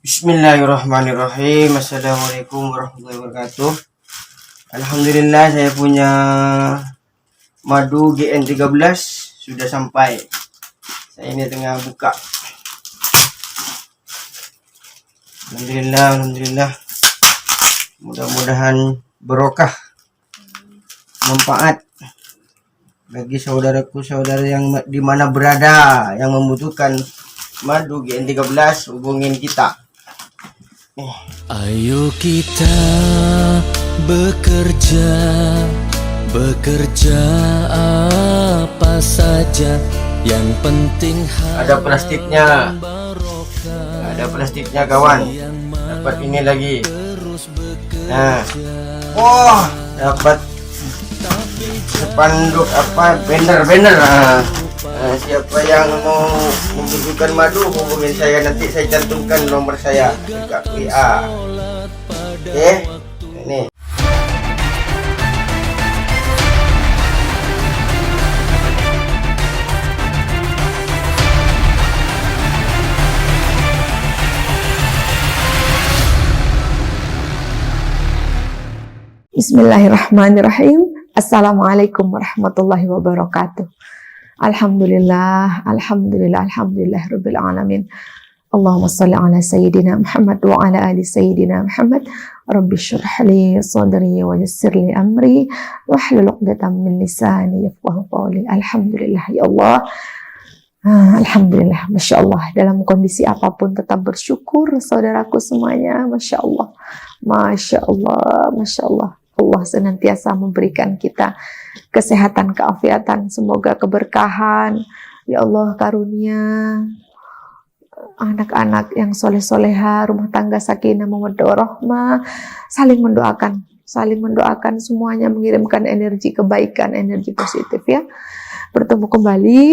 Bismillahirrahmanirrahim. Assalamualaikum warahmatullahi wabarakatuh. Alhamdulillah saya punya madu GN13 sudah sampai. Saya ini tengah buka. Alhamdulillah. Mudah-mudahan berkah, manfaat bagi saudara yang di mana berada yang membutuhkan madu GN13, hubungin kita. Ayo kita bekerja apa saja, yang penting ada plastiknya kawan. Dapat ini lagi. Nah, dapat spanduk banner. Siapa yang mau membutuhkan madu hubungin saya, nanti saya cantumkan nomor saya dekat WA. Oke, ini. Bismillahirrahmanirrahim. Assalamualaikum warahmatullahi wabarakatuh. Alhamdulillah rabbil alamin. Allahumma salli ala sayyidina Muhammad wa ala ali sayyidina Muhammad. Rabbi shrah li sadri wa yassir li amri wahlul 'uqdatam min lisani yafqahu qawli. Alhamdulillah ya Allah. Alhamdulillah, Masya Allah. Dalam kondisi apapun tetap bersyukur saudaraku semuanya. Masya Allah. Allah senantiasa memberikan kita kesehatan, keafiatan, semoga keberkahan. Ya Allah, karunia anak-anak yang soleh-soleha, rumah tangga sakinah mawaddah warahmah, saling mendoakan semuanya, mengirimkan energi kebaikan, energi positif ya. Bertemu kembali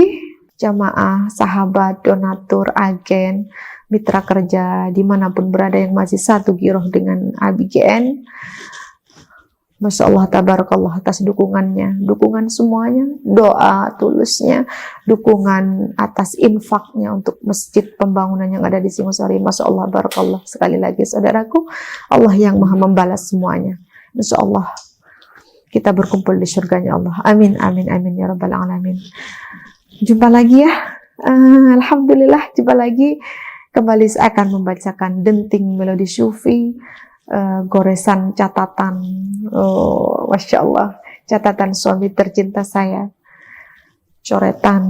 jamaah, sahabat, donatur, agen, mitra kerja dimanapun berada yang masih satu giroh dengan ABGN. Masya Allah, tabarakallah atas dukungannya, dukungan semuanya, doa tulusnya, dukungan atas infaknya untuk masjid pembangunan yang ada di Singosari. Masya Allah, barakallah. Sekali lagi saudaraku, Allah yang maha membalas semuanya. Insya Allah kita berkumpul di surganya Allah. Amin ya rabbal alamin. Jumpa lagi ya. Alhamdulillah, jumpa lagi. Kembali saya akan membacakan denting melodi syufi, goresan catatan, Masya Allah, catatan suami tercinta saya, coretan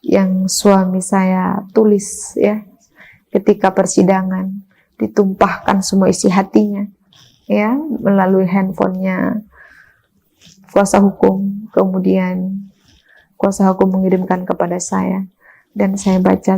yang suami saya tulis ya ketika persidangan, ditumpahkan semua isi hatinya ya melalui handphonenya kuasa hukum, kemudian kuasa hukum mengirimkan kepada saya dan saya baca,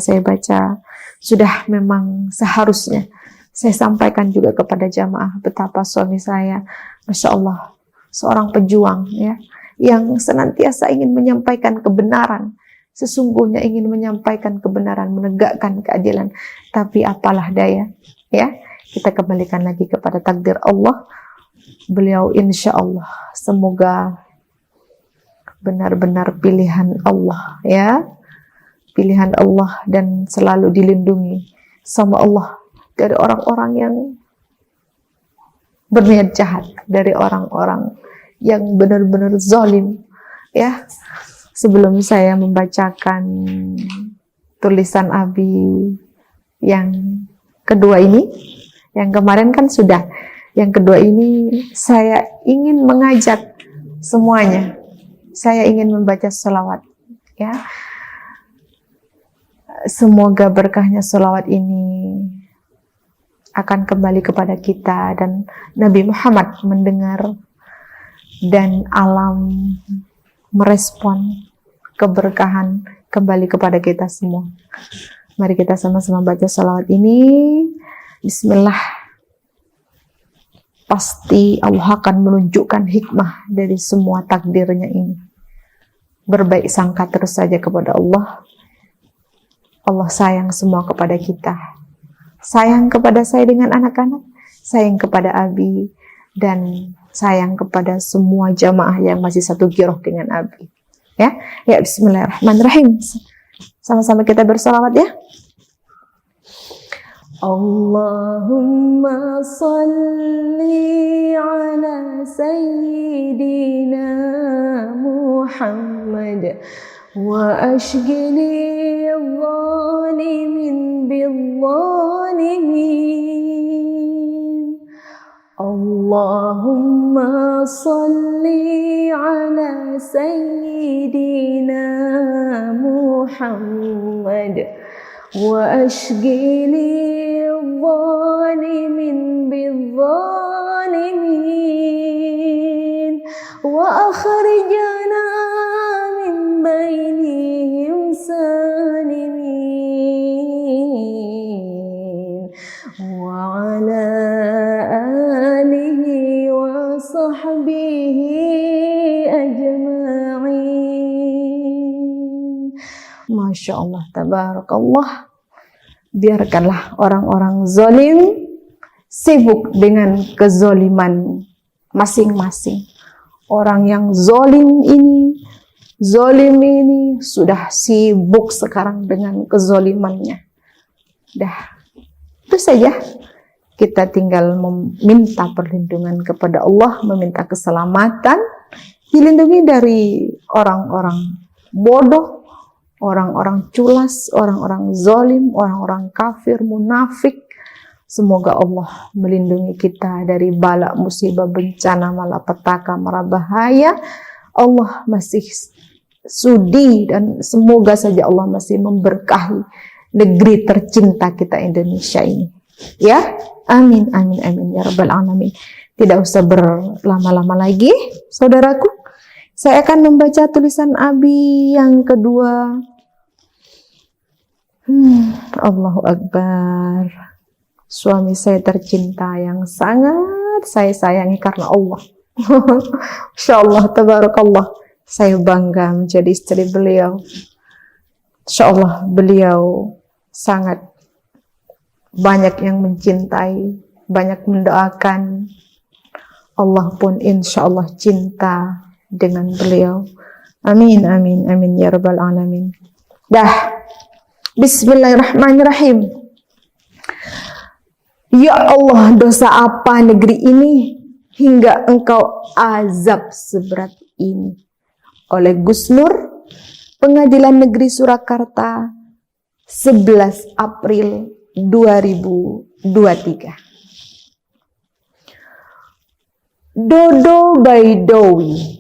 sudah memang seharusnya saya sampaikan juga kepada jamaah betapa suami saya, Masya Allah, seorang pejuang ya, yang senantiasa ingin menyampaikan kebenaran, sesungguhnya ingin menyampaikan kebenaran, menegakkan keadilan, tapi apalah daya ya, kita kembalikan lagi kepada takdir Allah. Beliau insya Allah semoga benar-benar pilihan Allah ya, pilihan Allah dan selalu dilindungi sama Allah dari orang-orang yang berniat jahat, dari orang-orang yang benar-benar zalim ya. Sebelum saya membacakan tulisan Abi yang kedua ini, yang kemarin kan sudah, yang kedua ini saya ingin mengajak semuanya, saya ingin membaca sholawat ya. Semoga berkahnya sholawat ini akan kembali kepada kita dan Nabi Muhammad mendengar dan alam merespon keberkahan kembali kepada kita semua. Mari kita sama-sama baca sholawat ini. Bismillah. Pasti Allah akan menunjukkan hikmah dari semua takdirnya ini. Berbaik sangka terus saja kepada Allah. Allah sayang semua kepada kita. Sayang kepada saya dengan anak-anak, sayang kepada Abi, dan sayang kepada semua jamaah yang masih satu giroh dengan Abi. Ya, Bismillahirrahmanirrahim. Sama-sama kita bersalawat ya. Allahumma salli ala Sayyidina Muhammad wa ashghili al-zalimin bil-zalimin. Allahumma salli ala Sayyidina Muhammad wa ashghili al-zalimin bil-zalimin wa akhrijna min bainihim salimin wa ala alihi wa sahbihi ajma'in. Masya Allah, tabarakallah. Biarkanlah orang-orang zalim sibuk dengan kezoliman masing-masing. Orang yang zalim ini sudah sibuk sekarang dengan kezolimannya. Dah, itu saja. Kita tinggal meminta perlindungan kepada Allah, meminta keselamatan, dilindungi dari orang-orang bodoh, orang-orang culas, orang-orang zalim, orang-orang kafir, munafik. Semoga Allah melindungi kita dari bala, musibah, bencana, malapetaka, mara bahaya. Allah masih sudi dan semoga saja Allah masih memberkahi negeri tercinta kita Indonesia ini. Ya, amin, amin, amin ya rabbal alamin. Tidak usah berlama-lama lagi, saudaraku. Saya akan membaca tulisan Abi yang kedua. Allahu Akbar. Suami saya tercinta yang sangat saya sayangi karena Allah. Insya Allah, tabarakallah. Saya bangga menjadi istri beliau. Insya Allah beliau sangat banyak yang mencintai, banyak mendoakan. Allah pun insya Allah cinta dengan beliau. Amin, amin, amin ya rabbal alamin. Dah. Bismillahirrahmanirrahim. Ya Allah, dosa apa negeri ini hingga engkau azab seberat ini? Oleh Gus Nur, Pengadilan Negeri Surakarta, 11 April 2023. Dodo Baidowi,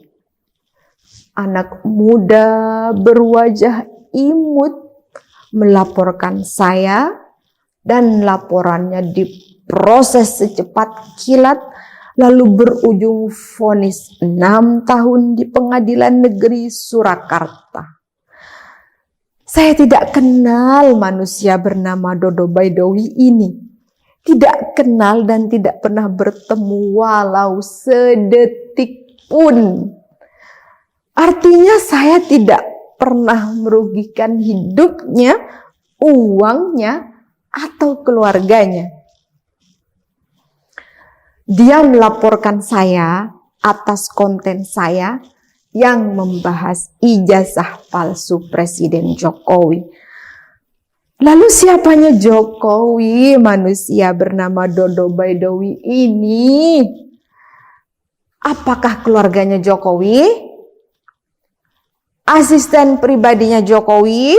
anak muda berwajah imut, melaporkan saya dan laporannya diproses secepat kilat lalu berujung vonis 6 tahun di Pengadilan Negeri Surakarta. Saya tidak kenal manusia bernama Dodo Baidowi ini. Tidak kenal dan tidak pernah bertemu walau sedetik pun. Artinya saya tidak pernah merugikan hidupnya, uangnya, atau keluarganya. Dia melaporkan saya atas konten saya yang membahas ijazah palsu Presiden Jokowi. Lalu siapanya Jokowi, manusia bernama Dodo Baidowi ini? Apakah keluarganya Jokowi? Asisten pribadinya Jokowi,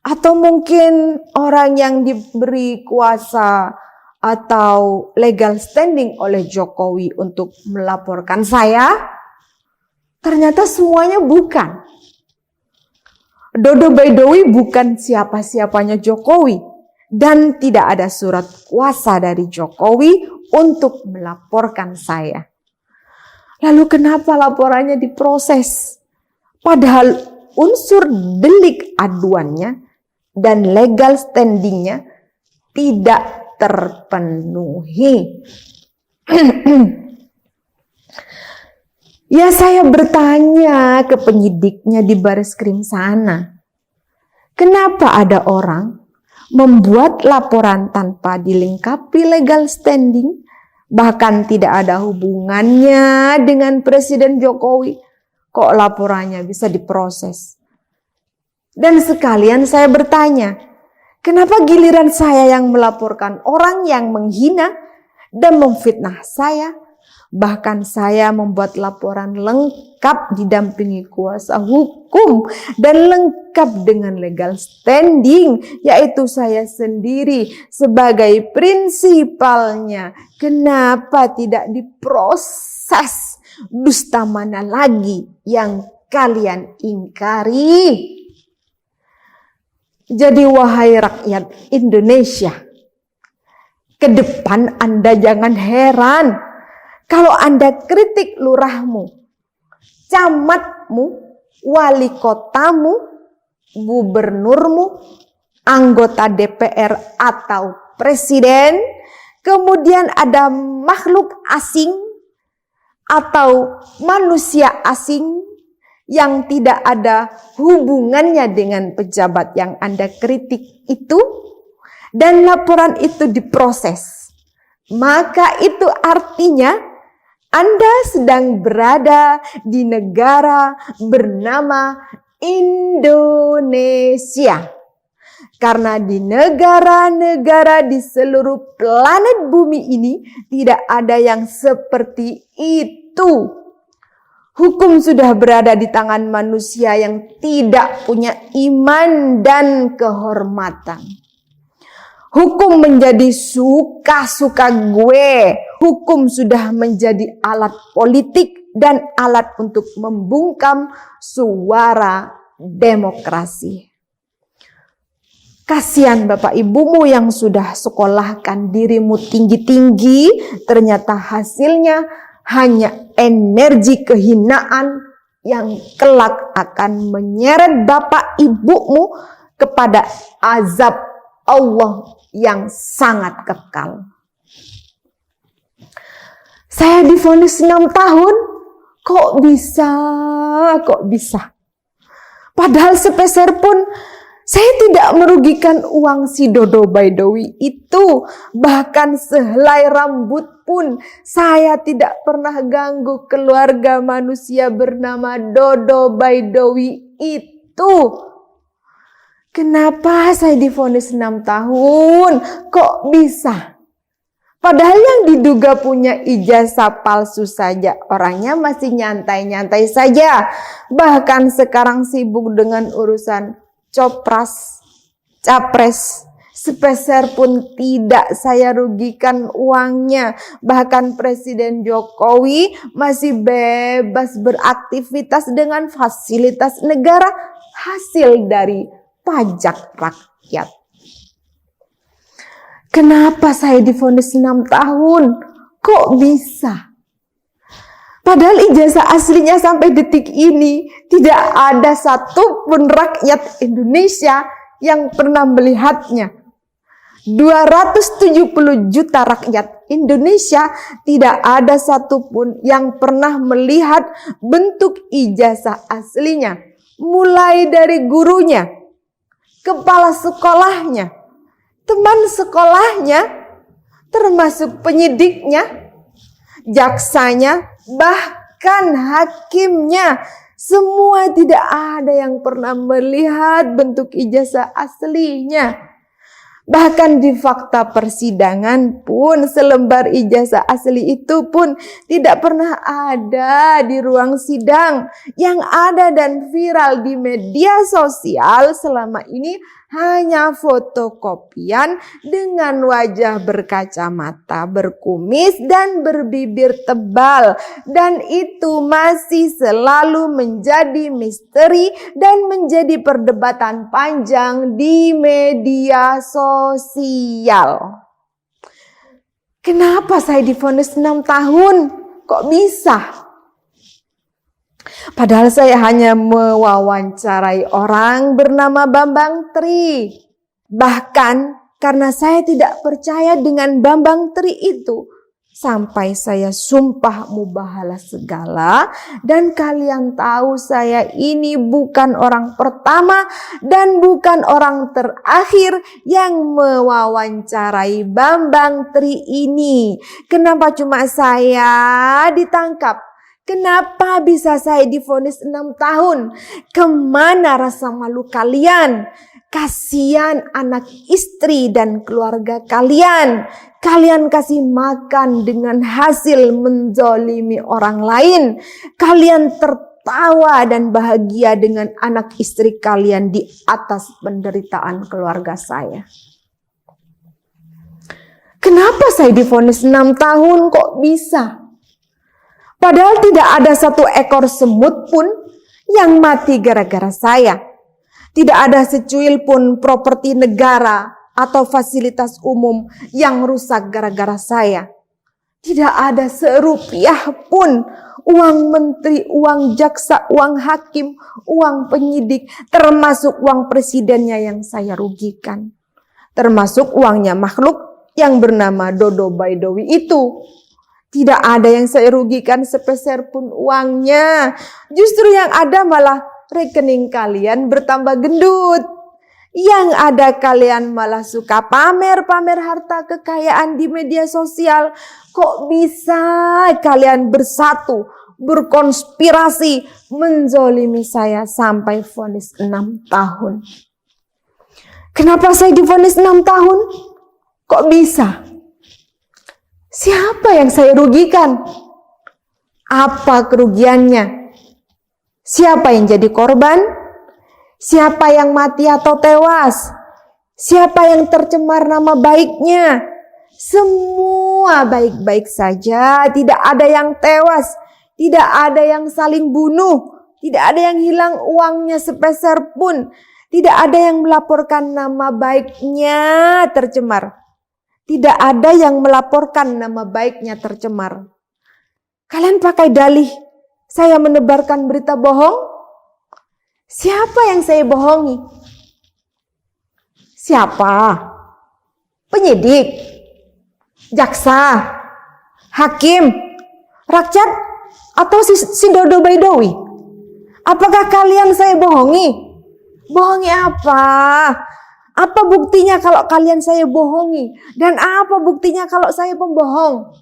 atau mungkin orang yang diberi kuasa atau legal standing oleh Jokowi untuk melaporkan saya? Ternyata semuanya bukan. Dodo Baidowi bukan siapa-siapanya Jokowi dan tidak ada surat kuasa dari Jokowi untuk melaporkan saya. Lalu kenapa laporannya diproses? Padahal unsur delik aduannya dan legal standingnya tidak terpenuhi. Ya, saya bertanya ke penyidiknya di Bareskrim sana. Kenapa ada orang membuat laporan tanpa dilengkapi legal standing, bahkan tidak ada hubungannya dengan Presiden Jokowi? Kok laporannya bisa diproses? Dan sekalian saya bertanya, Kenapa giliran saya yang melaporkan orang yang menghina dan memfitnah saya? Bahkan saya membuat laporan lengkap didampingi kuasa hukum dan lengkap dengan legal standing, yaitu saya sendiri sebagai prinsipalnya. Kenapa tidak diproses? Dusta mana lagi yang kalian ingkari? Jadi wahai rakyat Indonesia, ke depan Anda jangan heran kalau Anda kritik lurahmu, camatmu, wali kotamu, gubernurmu, anggota DPR atau presiden, kemudian ada makhluk asing atau manusia asing yang tidak ada hubungannya dengan pejabat yang Anda kritik itu, dan laporan itu diproses. Maka itu artinya Anda sedang berada di negara bernama Indonesia. Karena di negara-negara di seluruh planet bumi ini tidak ada yang seperti itu. Hukum sudah berada di tangan manusia yang tidak punya iman dan kehormatan. Hukum menjadi suka-suka gue. Hukum sudah menjadi alat politik dan alat untuk membungkam suara demokrasi. Kasihan bapak ibumu yang sudah sekolahkan dirimu tinggi-tinggi, ternyata hasilnya hanya energi kehinaan yang kelak akan menyeret bapak ibumu kepada azab Allah yang sangat kekal. Saya divonis 6 tahun, kok bisa? Padahal sepeser pun saya tidak merugikan uang si Dodo Baidowi itu. Bahkan sehelai rambut pun saya tidak pernah ganggu keluarga manusia bernama Dodo Baidowi itu. Kenapa saya divonis 6 tahun? Kok bisa? Padahal yang diduga punya ijazah palsu saja, orangnya masih nyantai-nyantai saja. Bahkan sekarang sibuk dengan urusan capres. Sepeser pun tidak saya rugikan uangnya. Bahkan Presiden Jokowi masih bebas beraktivitas dengan fasilitas negara hasil dari pajak rakyat. Kenapa saya divonis 6 tahun? Kok bisa? Padahal ijazah aslinya sampai detik ini tidak ada satupun rakyat Indonesia yang pernah melihatnya. 270 juta rakyat Indonesia tidak ada satupun yang pernah melihat bentuk ijazah aslinya. Mulai dari gurunya, kepala sekolahnya, teman sekolahnya, termasuk penyidiknya, jaksanya, bahkan hakimnya. Semua tidak ada yang pernah melihat bentuk ijazah aslinya. Bahkan di fakta persidangan pun selembar ijazah asli itu pun tidak pernah ada di ruang sidang. Yang ada dan viral di media sosial selama ini hanya fotokopian dengan wajah berkacamata, berkumis dan berbibir tebal. Dan itu masih selalu menjadi misteri dan menjadi perdebatan panjang di media sosial. Kenapa saya divonis 6 tahun? Kok bisa? Padahal saya hanya mewawancarai orang bernama Bambang Tri. Bahkan karena saya tidak percaya dengan Bambang Tri itu, sampai saya sumpah mubahalah segala. Dan kalian tahu saya ini bukan orang pertama dan bukan orang terakhir yang mewawancarai Bambang Tri ini. Kenapa cuma saya ditangkap? Kenapa bisa saya divonis 6 tahun? Kemana rasa malu kalian? Kasihan anak istri dan keluarga kalian. Kalian kasih makan dengan hasil menzalimi orang lain. Kalian tertawa dan bahagia dengan anak istri kalian di atas penderitaan keluarga saya. Kenapa saya divonis 6 tahun kok bisa? Padahal tidak ada satu ekor semut pun yang mati gara-gara saya. Tidak ada secuil pun properti negara atau fasilitas umum yang rusak gara-gara saya. Tidak ada serupiah pun uang menteri, uang jaksa, uang hakim, uang penyidik, termasuk uang presidennya yang saya rugikan. Termasuk uangnya makhluk yang bernama Dodo Baidowi itu. Tidak ada yang saya rugikan sepeser pun uangnya. Justru yang ada malah rekening kalian bertambah gendut. Yang ada kalian malah suka pamer-pamer harta kekayaan di media sosial. Kok bisa kalian bersatu, berkonspirasi, menzolimi saya sampai vonis 6 tahun? Kenapa saya divonis 6 tahun? Kok bisa? Siapa yang saya rugikan? Apa kerugiannya? Siapa yang jadi korban? Siapa yang mati atau tewas? Siapa yang tercemar nama baiknya? Semua baik-baik saja, tidak ada yang tewas, tidak ada yang saling bunuh, tidak ada yang hilang uangnya sepeser pun, tidak ada yang melaporkan nama baiknya tercemar. Tidak ada yang melaporkan nama baiknya tercemar. Kalian pakai dalih saya menebarkan berita bohong? Siapa yang saya bohongi? Siapa? Penyidik? Jaksa? Hakim? Rakyat? Atau si Dodo Baidowi? Apakah kalian saya bohongi? Bohongi apa? Apa buktinya kalau kalian saya bohongi? Dan apa buktinya kalau saya pembohong?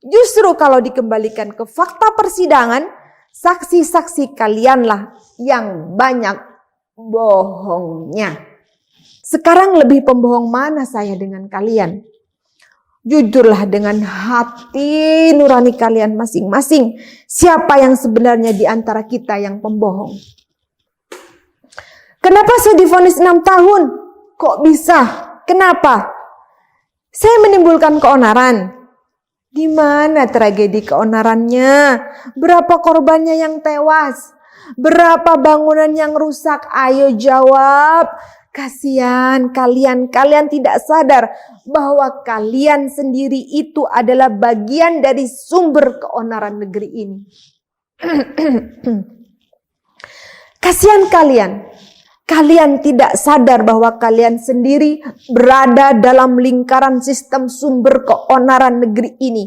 Justru kalau dikembalikan ke fakta persidangan, saksi-saksi kalianlah yang banyak bohongnya. Sekarang lebih pembohong mana saya dengan kalian? Jujurlah dengan hati nurani kalian masing-masing. Siapa yang sebenarnya di antara kita yang pembohong? Kenapa saya divonis 6 tahun? Kok bisa? Kenapa? Saya menimbulkan keonaran. Di mana tragedi keonarannya? Berapa korbannya yang tewas? Berapa bangunan yang rusak? Ayo jawab. Kasihan kalian tidak sadar bahwa kalian sendiri itu adalah bagian dari sumber keonaran negeri ini. Kasihan kalian tidak sadar bahwa kalian sendiri berada dalam lingkaran sistem sumber keonaran negeri ini.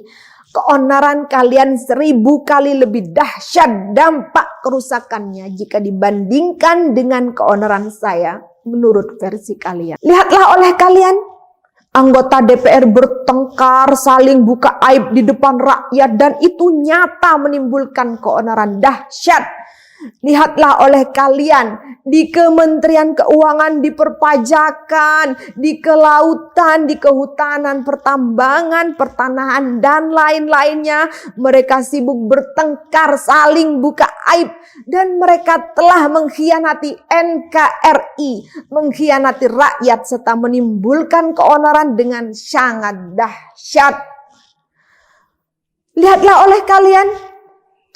Keonaran kalian 1000 kali lebih dahsyat dampak kerusakannya jika dibandingkan dengan keonaran saya menurut versi kalian. Lihatlah oleh kalian, anggota DPR bertengkar, saling buka aib di depan rakyat, dan itu nyata menimbulkan keonaran dahsyat. Lihatlah oleh kalian di Kementerian Keuangan, di perpajakan, di kelautan, di kehutanan, pertambangan, pertanahan, dan lain-lainnya. Mereka sibuk bertengkar, saling buka aib, dan mereka telah mengkhianati NKRI, mengkhianati rakyat, serta menimbulkan keonaran dengan sangat dahsyat. Lihatlah oleh kalian,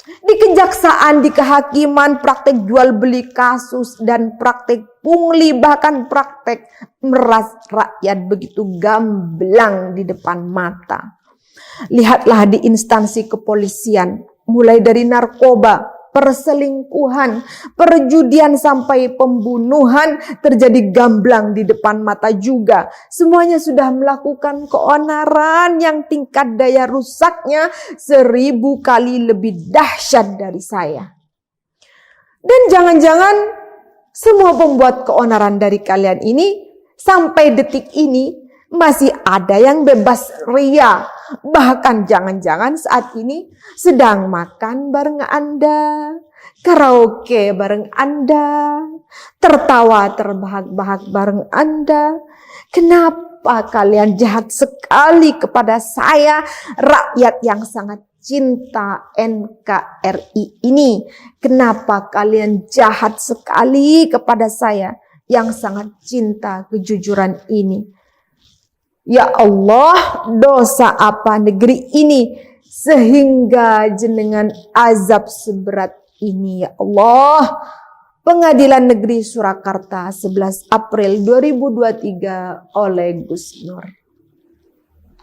di kejaksaan, di kehakiman, praktek jual beli kasus dan praktek pungli, bahkan praktek meras rakyat begitu gamblang di depan mata. Lihatlah di instansi kepolisian, mulai dari narkoba, perselingkuhan, perjudian sampai pembunuhan terjadi gamblang di depan mata juga. Semuanya sudah melakukan keonaran yang tingkat daya rusaknya 1000 kali lebih dahsyat dari saya. Dan jangan-jangan semua pembuat keonaran dari kalian ini sampai detik ini masih ada yang bebas ria, Bahkan jangan-jangan saat ini sedang makan bareng Anda, karaoke bareng Anda, tertawa terbahak-bahak bareng Anda. Kenapa kalian jahat sekali kepada saya, rakyat yang sangat cinta NKRI ini? Kenapa kalian jahat sekali kepada saya yang sangat cinta kejujuran ini? Ya Allah, dosa apa negeri ini sehingga jenengan azab seberat ini ya Allah? Pengadilan Negeri Surakarta 11 April 2023 oleh Gus Nur.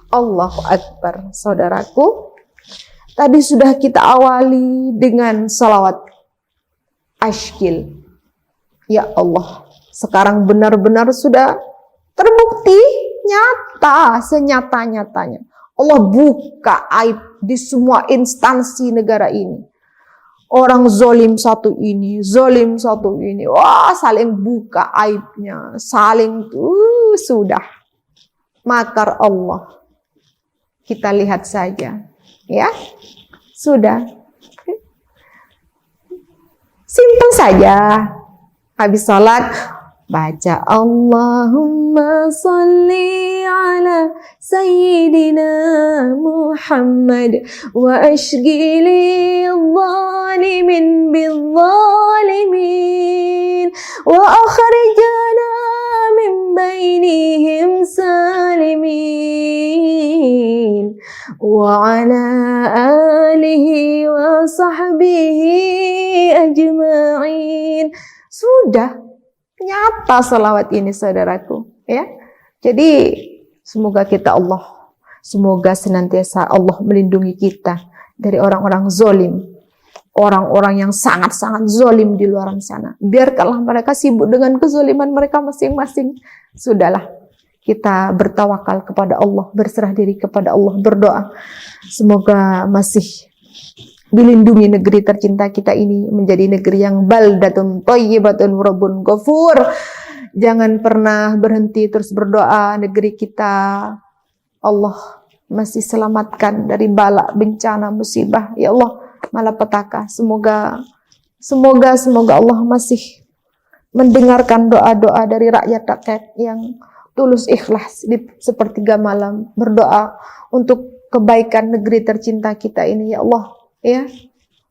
Allahu Akbar. Saudaraku, tadi sudah kita awali dengan salawat Ashkil. Ya Allah, sekarang benar-benar sudah terbukti nyata, senyata-nyatanya. Allah buka aib di semua instansi negara ini. Orang zolim satu ini, wah saling buka aibnya, saling sudah. Makar Allah. Kita lihat saja, ya. Sudah. Simpel saja. Habis salat, baca Allahumma salli ala Sayyidina Muhammad wa ashghili zalimin bil zalimin wa akhrijana min bainihim salimin wa ala alihi wa sahbihi ajma'in. Sudah nyata salawat ini saudaraku, ya. Jadi semoga semoga senantiasa Allah melindungi kita dari orang-orang zolim, orang-orang yang sangat-sangat zolim di luar sana. Biarkanlah mereka sibuk dengan kezoliman mereka masing-masing. Sudahlah, kita bertawakal kepada Allah, berserah diri kepada Allah, berdoa. Semoga masih dilindungi negeri tercinta kita ini menjadi negeri yang baldatun thayyibatun rabbun ghafur. Jangan pernah berhenti, terus berdoa negeri kita Allah masih selamatkan dari bala, bencana, musibah. Ya Allah, malapetaka. Semoga Allah masih mendengarkan doa-doa dari rakyat-rakyat yang tulus ikhlas di sepertiga malam berdoa untuk kebaikan negeri tercinta kita ini ya Allah. Ya,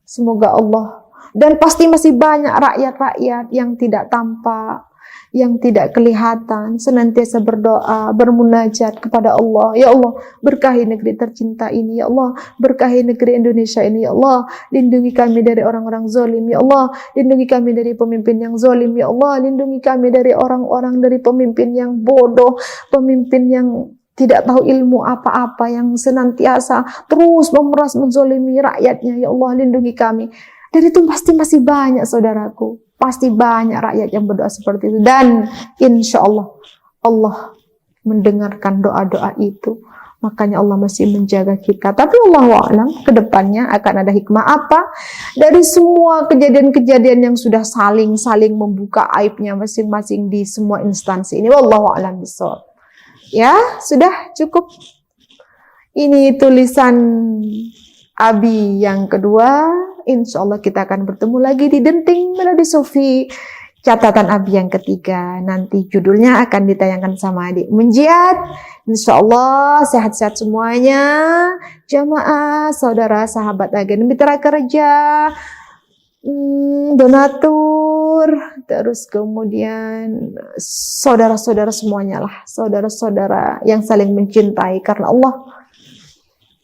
semoga Allah, dan pasti masih banyak rakyat-rakyat yang tidak tampak, yang tidak kelihatan, senantiasa berdoa, bermunajat kepada Allah. Ya Allah, berkahi negeri tercinta ini. Ya Allah, berkahi negeri Indonesia ini. Ya Allah, lindungi kami dari orang-orang zalim. Ya Allah, lindungi kami dari pemimpin yang zalim. Ya Allah, lindungi kami dari orang-orang, dari pemimpin yang bodoh, pemimpin yang tidak tahu ilmu apa-apa, yang senantiasa terus memeras menzolimi rakyatnya. Ya Allah, lindungi kami. Dan itu pasti masih banyak saudaraku, pasti banyak rakyat yang berdoa seperti itu. Dan insya Allah, Allah mendengarkan doa-doa itu. Makanya Allah masih menjaga kita. Tapi Allahu'alam, kedepannya akan ada hikmah apa dari semua kejadian-kejadian yang sudah saling membuka aibnya masing-masing di semua instansi ini. Wallahu'alam bishawab. Ya, sudah cukup. Ini tulisan Abi yang kedua. Insya Allah kita akan bertemu lagi di Denting Melodi Sofi. Catatan Abi yang ketiga. Nanti judulnya akan ditayangkan sama adik Menjiat. Insya Allah sehat-sehat semuanya. Jamaah, saudara, sahabat agen mitra kerja, donatur, terus kemudian saudara-saudara semuanya lah, saudara-saudara yang saling mencintai karena Allah.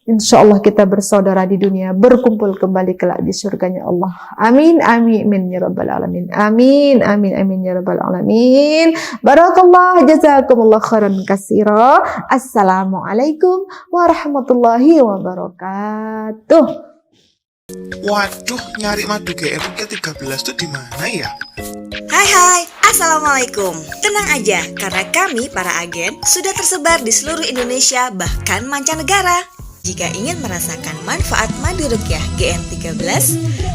Insya Allah kita bersaudara di dunia, berkumpul kembali kelak di surganya Allah. Amin, amin, amin, ya rabbal alamin. Amin, amin, amin, ya rabbal alamin. Barakallah, jazakumullah khairan katsira. Assalamualaikum warahmatullahi wabarakatuh. Waduh, nyari madu GR ke-13 tuh di mana ya? Hai, Assalamualaikum. Tenang aja, karena kami para agen sudah tersebar di seluruh Indonesia bahkan mancanegara. Jika ingin merasakan manfaat madu ruqyah GN13,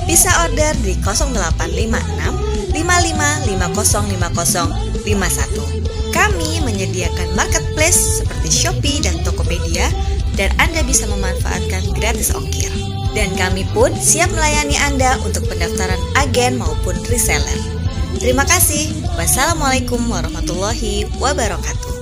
bisa order di 0856 55505051. Kami menyediakan marketplace seperti Shopee dan Tokopedia dan Anda bisa memanfaatkan gratis ongkir. Dan kami pun siap melayani Anda untuk pendaftaran agen maupun reseller. Terima kasih. Wassalamualaikum warahmatullahi wabarakatuh.